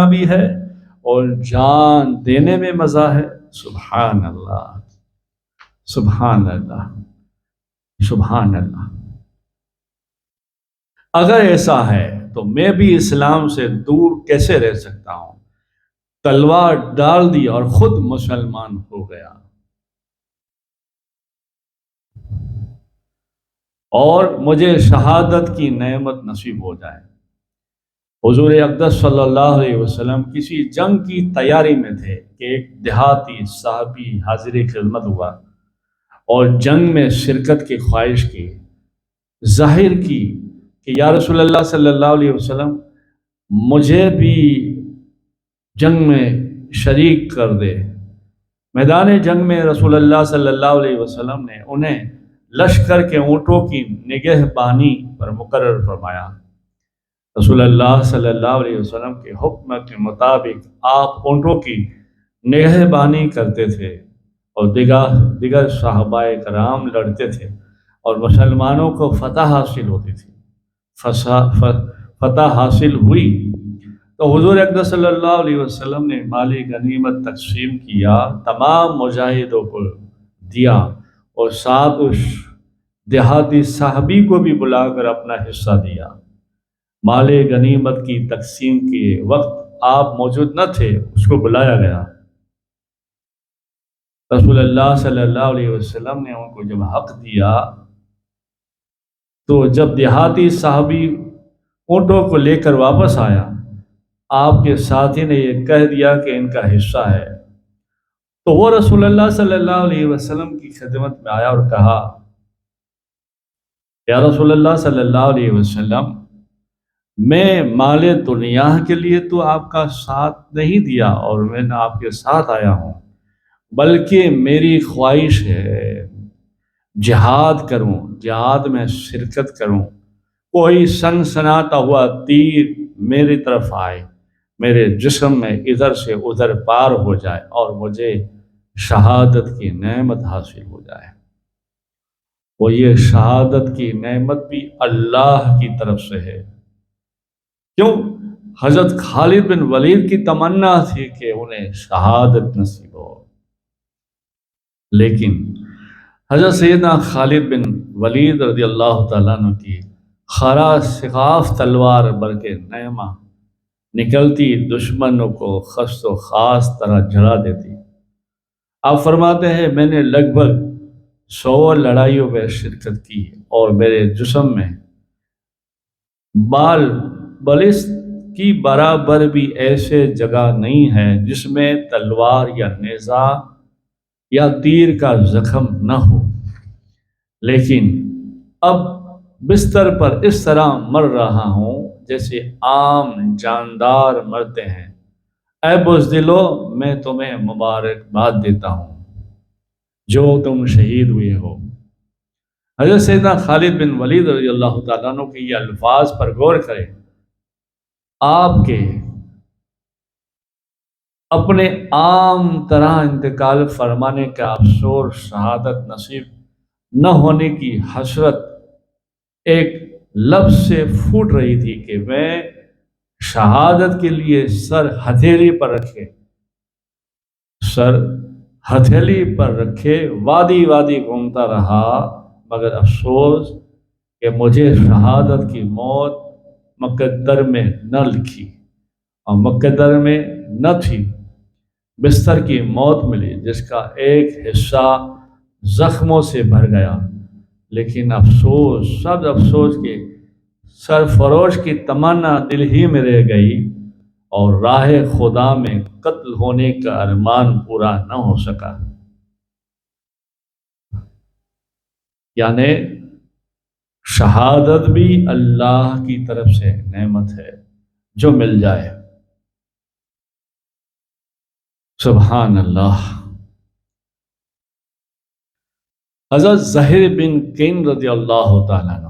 بھی ہے اور جان دینے میں مزہ ہے۔ سبحان اللہ، سبحان اللہ، سبحان اللہ۔ اگر ایسا ہے تو میں بھی اسلام سے دور کیسے رہ سکتا ہوں؟ تلوار ڈال دی اور خود مسلمان ہو گیا، اور مجھے شہادت کی نعمت نصیب ہو جائے۔ حضور اقدس صلی اللہ علیہ وسلم کسی جنگ کی تیاری میں تھے کہ ایک دیہاتی صحابی حاضر خدمت ہوا اور جنگ میں شرکت کی خواہش کی، ظاہر کی کہ یا رسول اللہ صلی اللہ علیہ وسلم مجھے بھی جنگ میں شریک کر دے۔ میدان جنگ میں رسول اللہ صلی اللہ علیہ وسلم نے انہیں لشکر کے اونٹوں کی نگہبانی پر مقرر فرمایا۔ رسول اللہ صلی اللہ علیہ وسلم کے حکم کے مطابق آپ اونٹوں کی نگہبانی کرتے تھے اور دیگر صحابہ کرام لڑتے تھے اور مسلمانوں کو فتح حاصل ہوتی تھی۔ فتح حاصل ہوئی تو حضور اقدس صلی اللہ علیہ وسلم نے مال غنیمت تقسیم کیا، تمام مجاہدوں کو دیا اور ساتھ اس دیہاتی صحابی کو بھی بلا کر اپنا حصہ دیا۔ مال غنیمت کی تقسیم کے وقت آپ موجود نہ تھے، اس کو بلایا گیا۔ رسول اللہ صلی اللہ علیہ وسلم نے ان کو جب حق دیا تو جب دیہاتی صحابی اونٹوں کو لے کر واپس آیا، آپ کے ساتھی نے یہ کہہ دیا کہ ان کا حصہ ہے، تو وہ رسول اللہ صلی اللہ علیہ وسلم کی خدمت میں آیا اور کہا، یا رسول اللہ صلی اللہ علیہ وسلم، میں مال دنیا کے لیے تو آپ کا ساتھ نہیں دیا اور میں نہ آپ کے ساتھ آیا ہوں، بلکہ میری خواہش ہے جہاد کروں، جہاد میں شرکت کروں، کوئی سنسناتا ہوا تیر میری طرف آئے، میرے جسم میں ادھر سے ادھر پار ہو جائے اور مجھے شہادت کی نعمت حاصل ہو جائے۔ وہ یہ شہادت کی نعمت بھی اللہ کی طرف سے ہے۔ کیوں؟ حضرت خالد بن ولید کی تمنا تھی کہ انہیں شہادت نصیب ہو، لیکن حضرت سیدنا خالد بن ولید رضی اللہ تعالیٰ عنہ کی خرا سقاف تلوار برکے نعمہ نکلتی دشمنوں کو خست و خاص طرح جلا دیتی۔ آپ فرماتے ہیں، میں نے لگ بھگ 100 لڑائیوں میں شرکت کی اور میرے جسم میں بلس کی برابر بھی ایسے جگہ نہیں ہے جس میں تلوار یا نیزہ یا تیر کا زخم نہ ہو، لیکن اب بستر پر اس طرح مر رہا ہوں جیسے عام جاندار مرتے ہیں۔ اے بزدلو، میں تمہیں مبارکباد دیتا ہوں جو تم شہید ہوئے ہو۔ حضرت سیدنا خالد بن ولید رضی اللہ تعالیٰ عنہ کے یہ الفاظ پر غور کریں۔ آپ کے اپنے عام طرح انتقال فرمانے کا افسوس، شہادت نصیب نہ ہونے کی حسرت ایک لفظ سے پھوٹ رہی تھی کہ میں شہادت کے لیے سر ہتھیلی پر رکھے وادی وادی گھومتا رہا، مگر افسوس کہ مجھے شہادت کی موت مقدر میں نہ لکھی اور مقدر میں نہ تھی۔ بستر کی موت ملی جس کا ایک حصہ زخموں سے بھر گیا، لیکن افسوس، سب افسوس کے سرفروش کی تمنا دل ہی میں رہ گئی اور راہ خدا میں قتل ہونے کا ارمان پورا نہ ہو سکا۔ یعنی شہادت بھی اللہ کی طرف سے نعمت ہے جو مل جائے۔ سبحان اللہ۔ حضرت زہر بن کین رضی اللہ تعالیٰ عنہ،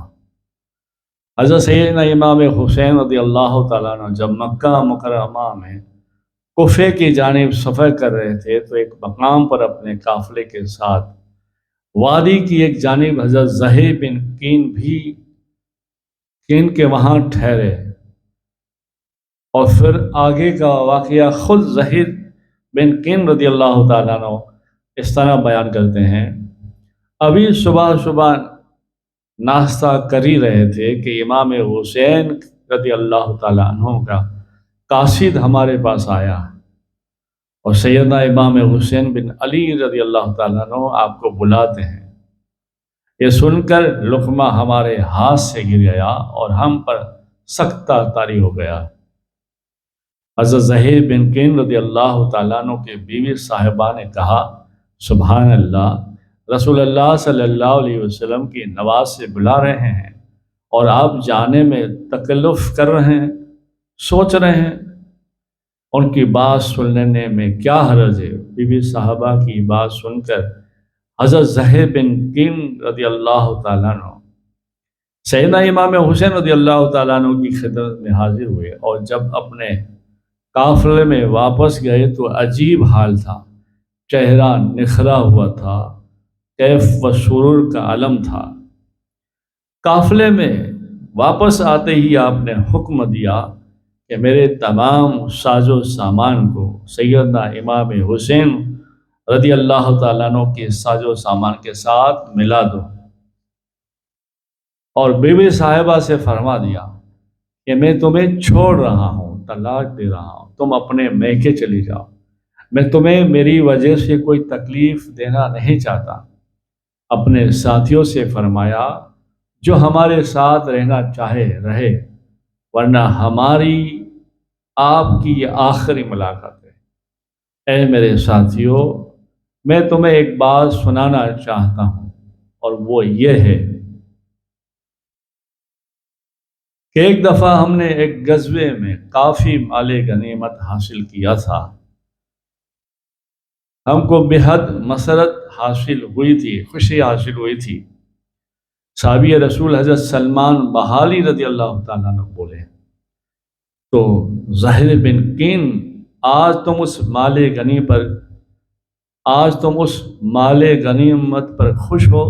حضرت سیدنا امام حسین رضی اللہ تعالیٰ عنہ جب مکہ مکرمہ میں کوفے کی جانب سفر کر رہے تھے تو ایک مقام پر اپنے قافلے کے ساتھ وادی کی ایک جانب حضرت زہر بن کین کے وہاں ٹھہرے۔ اور پھر آگے کا واقعہ خود زہیر بن قین رضی اللہ تعالیٰ عنہ اس طرح بیان کرتے ہیں، ابھی صبح صبح ناشتہ کر ہی رہے تھے کہ امام حسین رضی اللہ تعالیٰ عنہ کا قاصد ہمارے پاس آیا، اور سیدنا امام حسین بن علی رضی اللہ تعالیٰ عنہ آپ کو بلاتے ہیں۔ یہ سن کر لقمہ ہمارے ہاتھ سے گر گیا اور ہم پر سختہ طاری ہو گیا۔ حضرت زہیر بن قین رضی اللہ تعالیٰ عنہ کے بیوی صاحبہ نے کہا، سبحان اللہ، رسول اللہ صلی اللہ علیہ وسلم کی نواز سے بلا رہے ہیں اور آپ جانے میں تکلف کر رہے ہیں، سوچ رہے ہیں ان کی بات سننے میں کیا حرج ہے۔ بی بی صاحبہ کی بات سن کر حضرت زہیر بن قین رضی اللہ تعالیٰ عنہ سیدنا امام حسین رضی اللہ تعالیٰ عنہ کی خدمت میں حاضر ہوئے، اور جب اپنے قافلے میں واپس گئے تو عجیب حال تھا، چہرہ نکھرا ہوا تھا، کیف و سرور کا علم تھا۔ قافلے میں واپس آتے ہی آپ نے حکم دیا کہ میرے تمام ساز و سامان کو سیدنا امام حسین رضی اللہ تعالیٰ عنہ کے ساز و سامان کے ساتھ ملا دو، اور بیوی صاحبہ سے فرما دیا کہ میں تمہیں چھوڑ رہا ہوں، طلاق دے رہا ہوں، تم اپنے میکے چلی جاؤ، میں تمہیں میری وجہ سے کوئی تکلیف دینا نہیں چاہتا۔ اپنے ساتھیوں سے فرمایا، جو ہمارے ساتھ رہنا چاہے رہے، ورنہ ہماری آپ کی یہ آخری ملاقات ہے۔ اے میرے ساتھیوں، میں تمہیں ایک بات سنانا چاہتا ہوں، اور وہ یہ ہے کہ ایک دفعہ ہم نے ایک غزوے میں کافی مال غنیمت حاصل کیا تھا، ہم کو بے حد مسرت حاصل ہوئی تھی، خوشی حاصل ہوئی تھی۔ صحابی رسول حضرت سلمان بحالی رضی اللہ تعالیٰ عنہ بولے، تو زہیر بن قین، آج تم اس مال غنیمت پر خوش ہو؟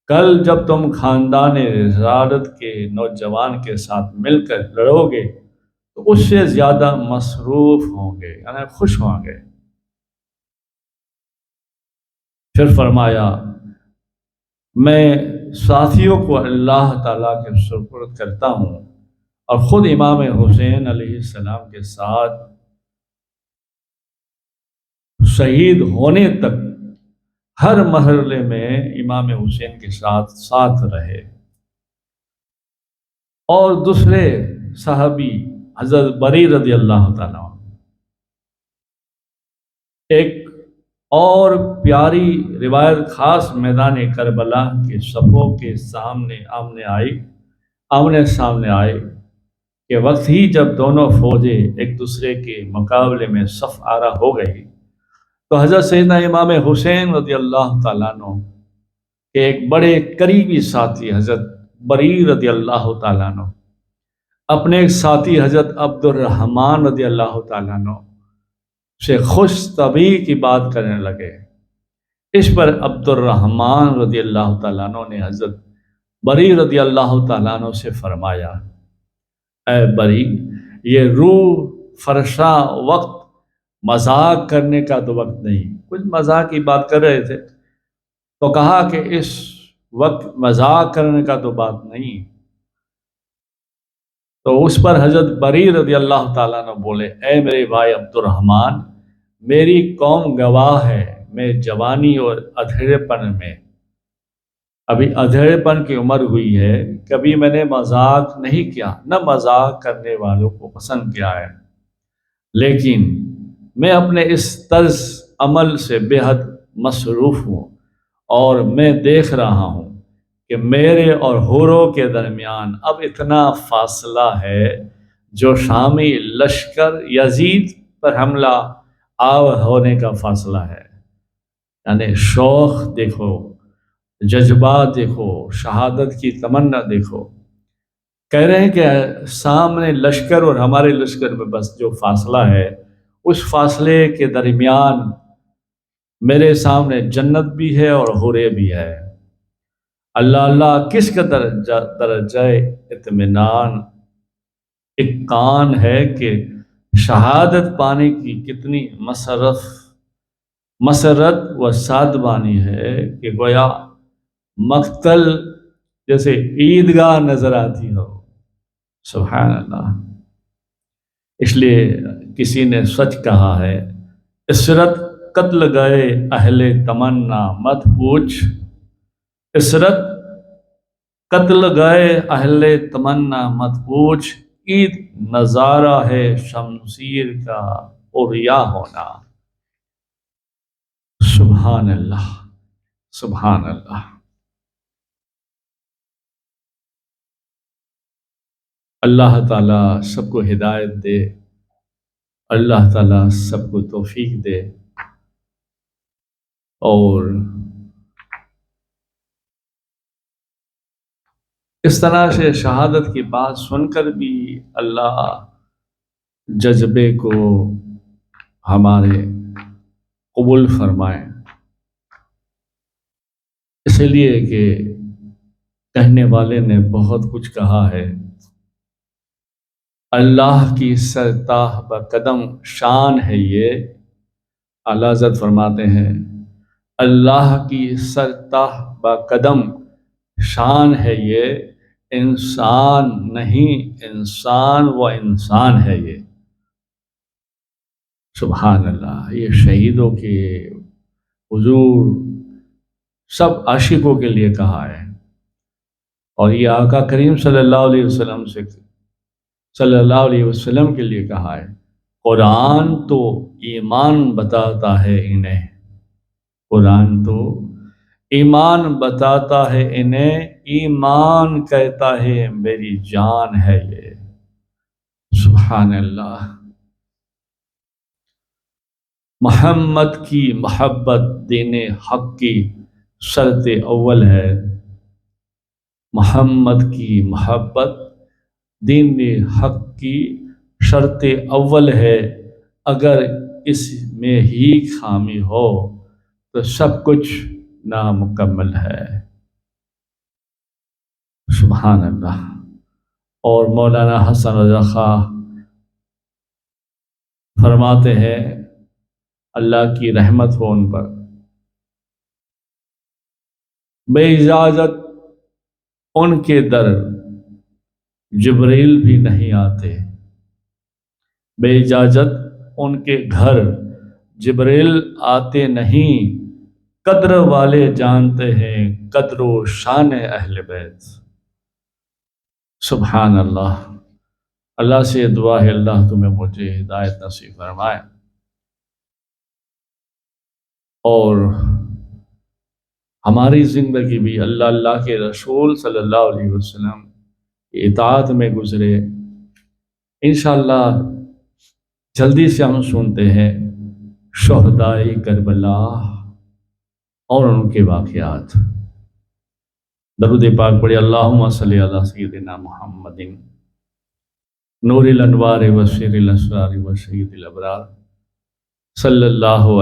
کل جب تم خاندان رسالت کے نوجوان کے ساتھ مل کر لڑو گے تو اس سے زیادہ مصروف ہوں گے، یعنی خوش ہوں گے۔ پھر فرمایا، میں ساتھیوں کو اللہ تعالیٰ کے سپرد کرتا ہوں، اور خود امام حسین علیہ السلام کے ساتھ شہید ہونے تک ہر مرحلے میں امام حسین کے ساتھ رہے۔ اور دوسرے صحابی حضرت بری رضی اللہ تعالیٰ عنہ، ایک اور پیاری روایت خاص میدان کربلا کے صفوں کے آمنے سامنے آئے کہ وقت ہی جب دونوں فوجیں ایک دوسرے کے مقابلے میں صف آرا ہو گئی، تو حضرت سیدنا امام حسین رضی اللہ تعالیٰ عنہ کے ایک بڑے قریبی ساتھی حضرت بری رضی اللہ تعالیٰ عنہ اپنے ایک ساتھی حضرت عبد الرحمن رضی اللہ تعالیٰ عنہ سے خوش طبعی کی بات کرنے لگے۔ اس پر عبد الرحمن رضی اللہ تعالیٰ عنہ نے حضرت بری رضی اللہ تعالیٰ عنہ سے فرمایا، اے بری، یہ روح فرشاں وقت مذاق کرنے کا تو وقت نہیں۔ کچھ مذاق کی بات کر رہے تھے تو کہا کہ اس وقت مذاق کرنے کا تو بات نہیں۔ تو اس پر حضرت بری رضی اللہ تعالیٰ عنہ بولے، اے میرے بھائی عبد الرحمن، میری قوم گواہ ہے، میں جوانی اور ادھیڑے پن میں، ابھی ادھیڑے پن کی عمر ہوئی ہے، کبھی میں نے مذاق نہیں کیا، نہ مذاق کرنے والوں کو پسند کیا ہے، لیکن میں اپنے اس طرز عمل سے بے حد مصروف ہوں، اور میں دیکھ رہا ہوں کہ میرے اور حوروں کے درمیان اب اتنا فاصلہ ہے جو شامی لشکر یزید پر حملہ آور ہونے کا فاصلہ ہے۔ یعنی شوق دیکھو، جذبات دیکھو، شہادت کی تمنا دیکھو۔ کہہ رہے ہیں کہ سامنے لشکر اور ہمارے لشکر میں بس جو فاصلہ ہے، اس فاصلے کے درمیان میرے سامنے جنت بھی ہے اور حورے بھی ہے۔ اللہ اللہ کس کا درجہ اطمینان ایک کان ہے کہ شہادت پانے کی کتنی مسرت و سعادبانی ہے کہ گویا مقتل جیسے عیدگاہ نظر آتی ہو۔ سبحان اللہ۔ اس لیے کسی نے سچ کہا ہے، عسرت قتل گئے اہل تمنا مت پوچھ، عسرت قتل گئے اہل تمنا مت پوچھ، عید نظارہ ہے شمشیر کا عریا ہونا۔ سبحان اللہ، سبحان اللہ۔ اللہ تعالیٰ سب کو ہدایت دے، اللہ تعالیٰ سب کو توفیق دے، اور اس طرح سے شہادت کی بات سن کر بھی اللہ جذبے کو ہمارے قبول فرمائے، اس لیے کہ کہنے والے نے بہت کچھ کہا ہے، اللہ کی سرتاہ بقدم شان ہے یہ۔ اعلیٰ حضرت فرماتے ہیں اللہ کی سرتاہ بقدم شان ہے یہ، انسان نہیں انسان و انسان ہے یہ۔ سبحان اللہ۔ یہ شہیدوں کے حضور سب عاشقوں کے لیے کہا ہے، اور یہ آقا کریم صلی اللہ علیہ وسلم کے لیے کہا ہے۔ قرآن تو ایمان بتاتا ہے انہیں، قرآن تو ایمان بتاتا ہے انہیں، ایمان کہتا ہے میری جان ہے یہ۔ سبحان اللہ۔ محمد کی محبت دین حق کی شرط اول ہے، محمد کی محبت دین حق کی شرط اول ہے، اگر اس میں ہی خامی ہو تو سب کچھ نامکمل ہے۔ سبحان اللہ۔ اور مولانا حسن رضا خاں فرماتے ہیں، اللہ کی رحمت ہو ان پر، بے اجازت ان کے در جبریل بھی نہیں آتے، بے اجازت ان کے گھر جبریل آتے نہیں، قدر والے جانتے ہیں قدر و شان اہل بیت۔ سبحان اللہ۔ اللہ سے دعا ہے اللہ تمہیں مجھے ہدایت نصیب فرمائے، اور ہماری زندگی بھی اللہ کے رسول صلی اللہ علیہ وسلم کی اطاعت میں گزرے۔ انشاءاللہ جلدی سے ہم سنتے ہیں شہدائے کربلا اور ان کے واقعات۔ درود پاک پڑھی، اللہم صلی علی سیدنا محمد نور الانوار و سر الاسرار و سید الابرار صلی اللہ علیہ